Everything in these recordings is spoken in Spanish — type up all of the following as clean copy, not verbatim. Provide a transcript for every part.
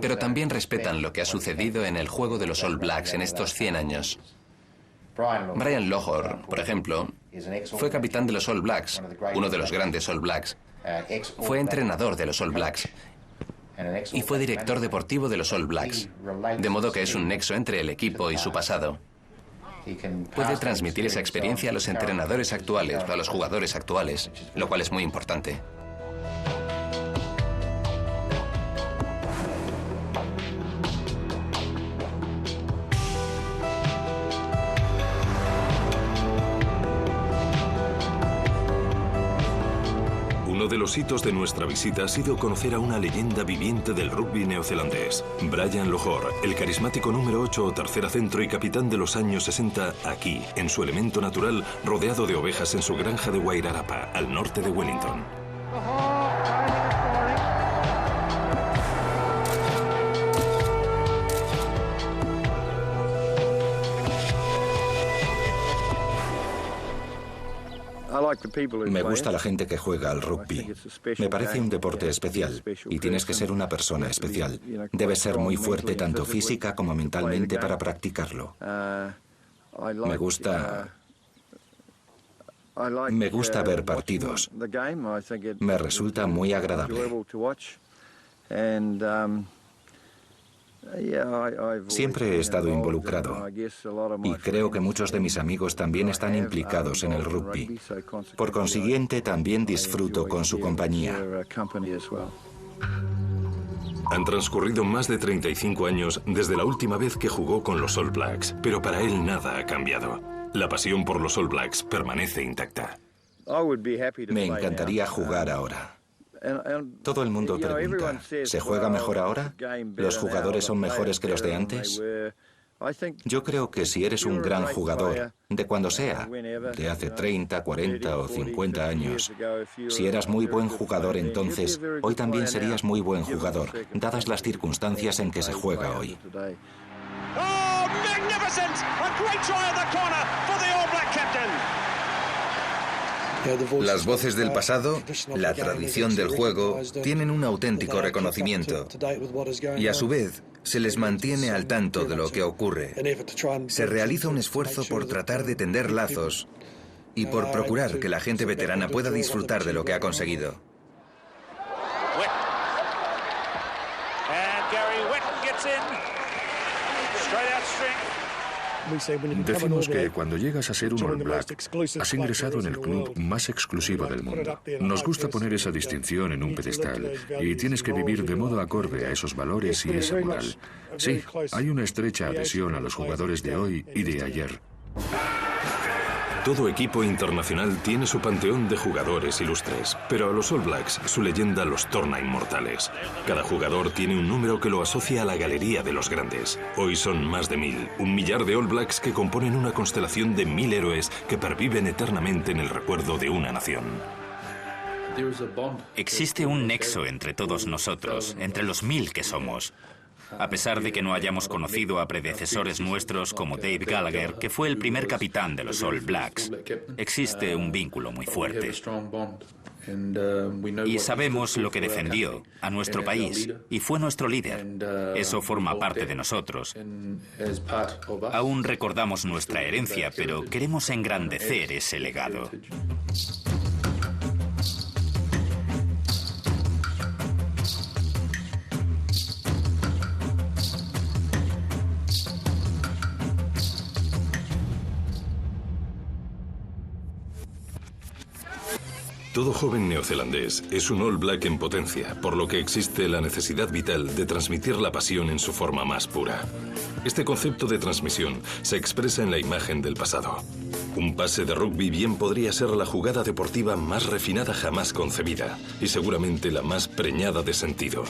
pero también respetan lo que ha sucedido en el juego de los All Blacks en estos 100 años. Brian Lochore, por ejemplo, fue capitán de los All Blacks, uno de los grandes All Blacks. Fue entrenador de los All Blacks y fue director deportivo de los All Blacks, de modo que es un nexo entre el equipo y su pasado. Puede transmitir esa experiencia a los entrenadores actuales o a los jugadores actuales, lo cual es muy importante. Uno de los hitos de nuestra visita ha sido conocer a una leyenda viviente del rugby neozelandés, Brian Lochore, el carismático número 8 o tercera centro y capitán de los años 60, aquí, en su elemento natural, rodeado de ovejas en su granja de Wairarapa, al norte de Wellington. Me gusta la gente que juega al rugby. Me parece un deporte especial y tienes que ser una persona especial. Debes ser muy fuerte tanto física como mentalmente para practicarlo. Me gusta ver partidos. Me resulta muy agradable. Siempre he estado involucrado y creo que muchos de mis amigos también están implicados en el rugby. Por consiguiente, también disfruto con su compañía. Han transcurrido más de 35 años desde la última vez que jugó con los All Blacks, pero para él nada ha cambiado. La pasión por los All Blacks permanece intacta. Me encantaría jugar ahora. Todo el mundo pregunta, ¿se juega mejor ahora? ¿Los jugadores son mejores que los de antes? Yo creo que si eres un gran jugador, de cuando sea, de hace 30, 40 o 50 años, si eras muy buen jugador entonces, hoy también serías muy buen jugador, dadas las circunstancias en que se juega hoy. Oh, magnificent! A great try at the corner for the All Black captain. Las voces del pasado, la tradición del juego, tienen un auténtico reconocimiento y a su vez se les mantiene al tanto de lo que ocurre. Se realiza un esfuerzo por tratar de tender lazos y por procurar que la gente veterana pueda disfrutar de lo que ha conseguido. Decimos que cuando llegas a ser un All Black, has ingresado en el club más exclusivo del mundo. Nos gusta poner esa distinción en un pedestal y tienes que vivir de modo acorde a esos valores y esa moral. Sí, hay una estrecha adhesión a los jugadores de hoy y de ayer. Todo equipo internacional tiene su panteón de jugadores ilustres, pero a los All Blacks su leyenda los torna inmortales. Cada jugador tiene un número que lo asocia a la galería de los grandes. Hoy son más de 1000, un millar de All Blacks que componen una constelación de 1000 héroes que perviven eternamente en el recuerdo de una nación. Existe un nexo entre todos nosotros, entre los 1000 que somos. A pesar de que no hayamos conocido a predecesores nuestros como Dave Gallagher, que fue el primer capitán de los All Blacks, existe un vínculo muy fuerte. Y sabemos lo que defendió a nuestro país y fue nuestro líder. Eso forma parte de nosotros. Aún recordamos nuestra herencia, pero queremos engrandecer ese legado. Todo joven neozelandés es un All Black en potencia, por lo que existe la necesidad vital de transmitir la pasión en su forma más pura. Este concepto de transmisión se expresa en la imagen del pasado. Un pase de rugby bien podría ser la jugada deportiva más refinada jamás concebida y seguramente la más preñada de sentido.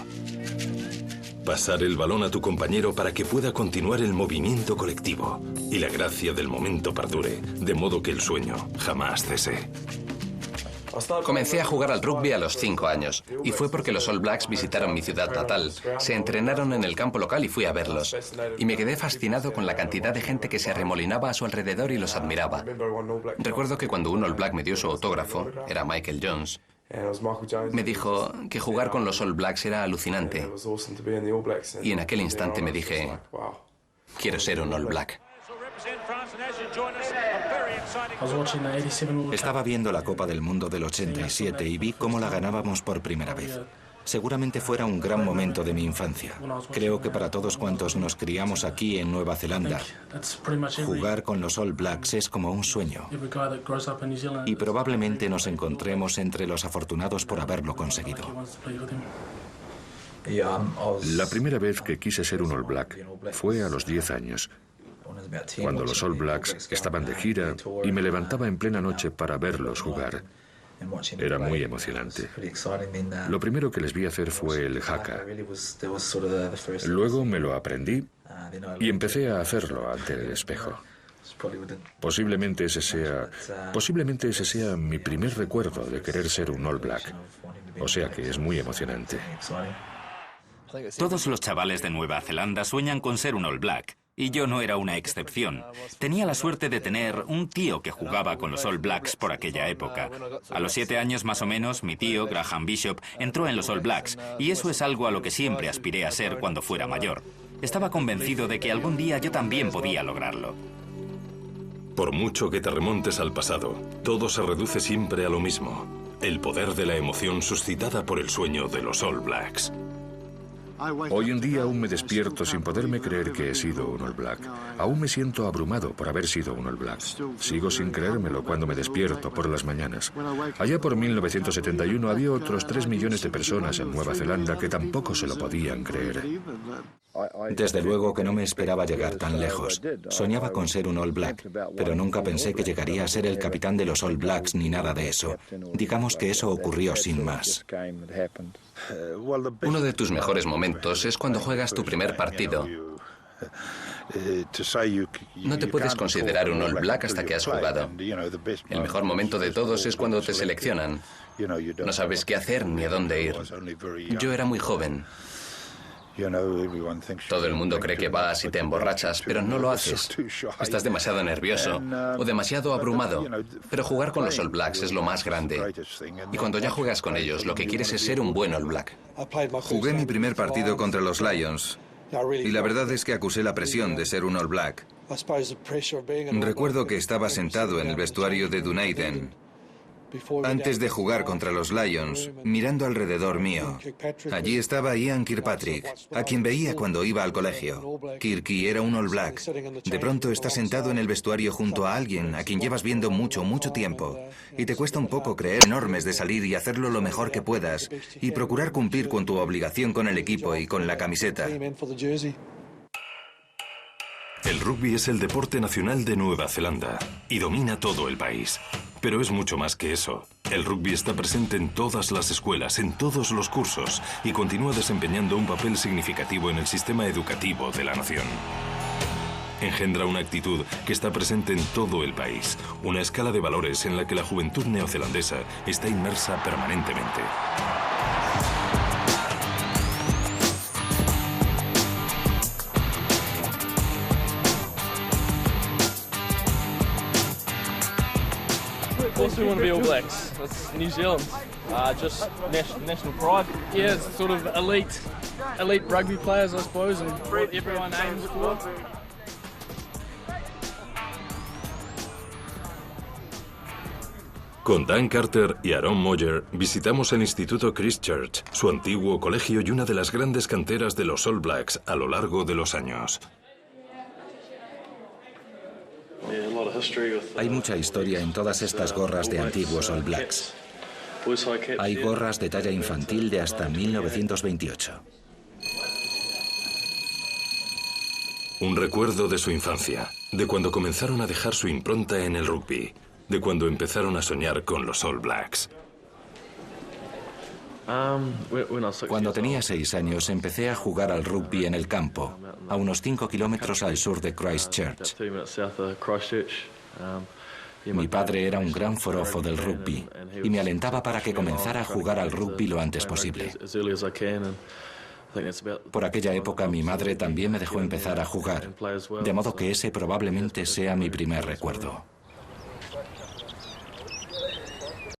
Pasar el balón a tu compañero para que pueda continuar el movimiento colectivo y la gracia del momento perdure, de modo que el sueño jamás cese. Comencé a jugar al rugby a los 5 años y fue porque los All Blacks visitaron mi ciudad natal. Se entrenaron en el campo local y fui a verlos. Y me quedé fascinado con la cantidad de gente que se arremolinaba a su alrededor y los admiraba. Recuerdo que cuando un All Black me dio su autógrafo, era Michael Jones, Me dijo que jugar con los All Blacks era alucinante. Y en aquel instante me dije, quiero ser un All Black. Estaba viendo la Copa del Mundo del 87 y vi cómo la ganábamos por primera vez. Seguramente fuera un gran momento de mi infancia. Creo que para todos cuantos nos criamos aquí en Nueva Zelanda, jugar con los All Blacks es como un sueño. Y probablemente nos encontremos entre los afortunados por haberlo conseguido. La primera vez que quise ser un All Black fue a los 10 años, cuando los All Blacks estaban de gira y me levantaba en plena noche para verlos jugar. Era muy emocionante. Lo primero que les vi hacer fue el haka. Luego me lo aprendí y empecé a hacerlo ante el espejo. Posiblemente ese sea mi primer recuerdo de querer ser un All Black. O sea que es muy emocionante. Todos los chavales de Nueva Zelanda sueñan con ser un All Black. Y yo no era una excepción. Tenía la suerte de tener un tío que jugaba con los All Blacks por aquella época. A los 7 años más o menos, mi tío, Graham Bishop, entró en los All Blacks, y eso es algo a lo que siempre aspiré a ser cuando fuera mayor. Estaba convencido de que algún día yo también podía lograrlo. Por mucho que te remontes al pasado, todo se reduce siempre a lo mismo: el poder de la emoción suscitada por el sueño de los All Blacks. Hoy en día aún me despierto sin poderme creer que he sido un All Black. Aún me siento abrumado por haber sido un All Black. Sigo sin creérmelo cuando me despierto por las mañanas. Allá por 1971 había otros 3 millones de personas en Nueva Zelanda que tampoco se lo podían creer. Desde luego que no me esperaba llegar tan lejos. Soñaba con ser un All Black, pero nunca pensé que llegaría a ser el capitán de los All Blacks ni nada de eso. Digamos que eso ocurrió sin más. Uno de tus mejores momentos es cuando juegas tu primer partido. No te puedes considerar un All Black hasta que has jugado. El mejor momento de todos es cuando te seleccionan. No sabes qué hacer ni a dónde ir. Yo era muy joven. Todo el mundo cree que vas y te emborrachas, pero no lo haces. Estás demasiado nervioso o demasiado abrumado. Pero jugar con los All Blacks es lo más grande. Y cuando ya juegas con ellos, lo que quieres es ser un buen All Black. Jugué mi primer partido contra los Lions y la verdad es que acusé la presión de ser un All Black. Recuerdo que estaba sentado en el vestuario de Dunedin antes de jugar contra los Lions, mirando alrededor mío. Allí estaba Ian Kirkpatrick, a quien veía cuando iba al colegio. Kirky era un All Black. De pronto estás sentado en el vestuario junto a alguien a quien llevas viendo mucho tiempo, y te cuesta un poco creer enormes de salir y hacerlo lo mejor que puedas, y procurar cumplir con tu obligación con el equipo y con la camiseta. El rugby es el deporte nacional de Nueva Zelanda y domina todo el país. Pero es mucho más que eso. El rugby está presente en todas las escuelas, en todos los cursos, y continúa desempeñando un papel significativo en el sistema educativo de la nación. Engendra una actitud que está presente en todo el país, una escala de valores en la que la juventud neozelandesa está inmersa permanentemente. Of course we want to be All Blacks. That's New Zealand. Just national pride. Yeah, it's sort of elite rugby players, I suppose, and what everyone aims for. Con Dan Carter y Aaron Moyer visitamos el Instituto Christchurch, su antiguo colegio y una de las grandes canteras de los All Blacks a lo largo de los años. Hay mucha historia en todas estas gorras de antiguos All Blacks. Hay gorras de talla infantil de hasta 1928. Un recuerdo de su infancia, de cuando comenzaron a dejar su impronta en el rugby, de cuando empezaron a soñar con los All Blacks. Cuando tenía 6 años empecé a jugar al rugby en el campo, a unos 5 kilómetros al sur de Christchurch. Mi padre era un gran forofo del rugby y me alentaba para que comenzara a jugar al rugby lo antes posible. Por aquella época mi madre también me dejó empezar a jugar, de modo que ese probablemente sea mi primer recuerdo.